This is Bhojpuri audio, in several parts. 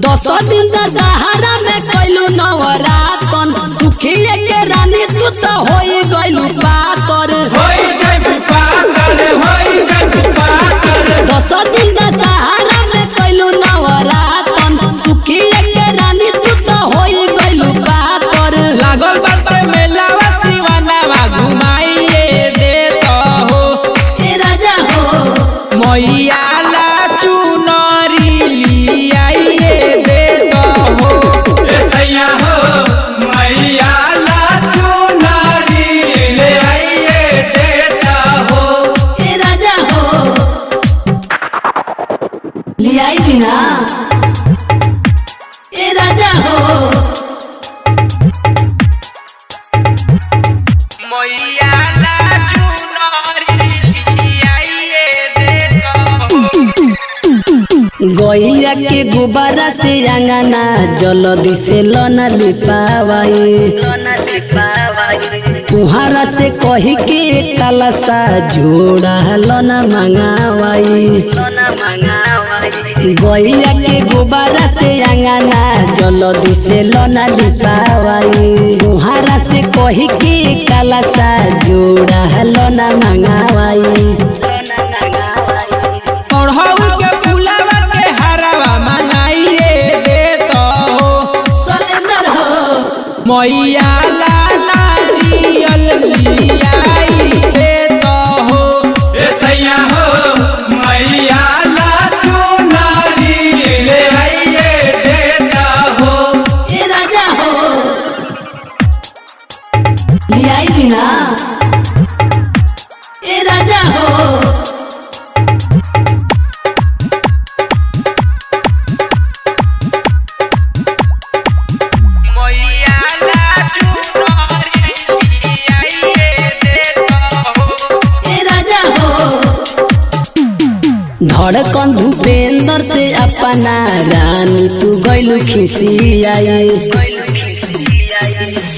10 दिन दशहरा में कैलू नवरातन सुखिए के रानी तू तो होई गइलू पातर 10 दिन दशहरा में कैलू नवरातन सुखिए के रानी तू तो होई गइलू पातर लागल बाटे मेलावा सिवानावा घुमाइए देता हो ए राजा हो मैया ला चुनरी लियाइए देता हो ए सैया हो मैया ला चुनरी ले आइए देता हो ए राजा हो ले आई बिना ए राजा हो मैया ला चुनरी लियाइए देता हो गैया के गुब्बारा से अंगना जल्दी से लना लिपावाई तुहारा से कही के कलसा जोड़ा लना मंगावाई गैया के गुब्बारा से अंगना जल्दी से लना लिपावाई तुहारा से कही के कलसा जोड़ा लना मंगावाई अड़हुल के फुलावा के हरावा मंगाइए देता हो सलेंदर हो मैया ला नारियल लियाई देता हो ए सैया हो मैया ला चुनरी ले आइए देता हो ए राजा हो ले आई बिना ए राजा हो मैया ला चुनरी लियाई देता हो ए राजा हो धड़कन भूपेंद्र से अपना रानी तू गइलू खिसियाई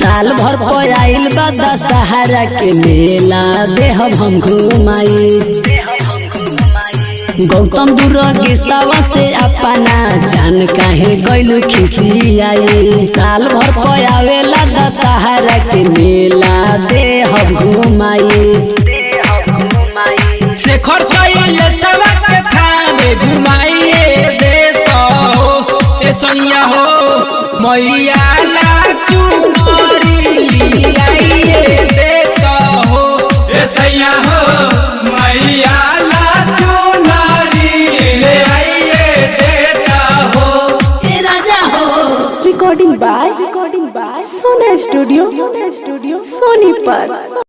साल भर पर आइल बा दशहरा के मेला देहब हम घुमाई गौतम दुर्गे सवा से अपना जान काहे गइलू खिसियाई साल भर पर आवेला दशहरा के मेला देहब घुमाई शेखर सैल सवा के थाने घुमाइए देता हो ए सैया हो मैया ला चुनरी लियाइए देता हो ए सैया हो मैया ला चुनरी ले आइए देता हो ए राजा हो recording by Sona Studio Sonipat।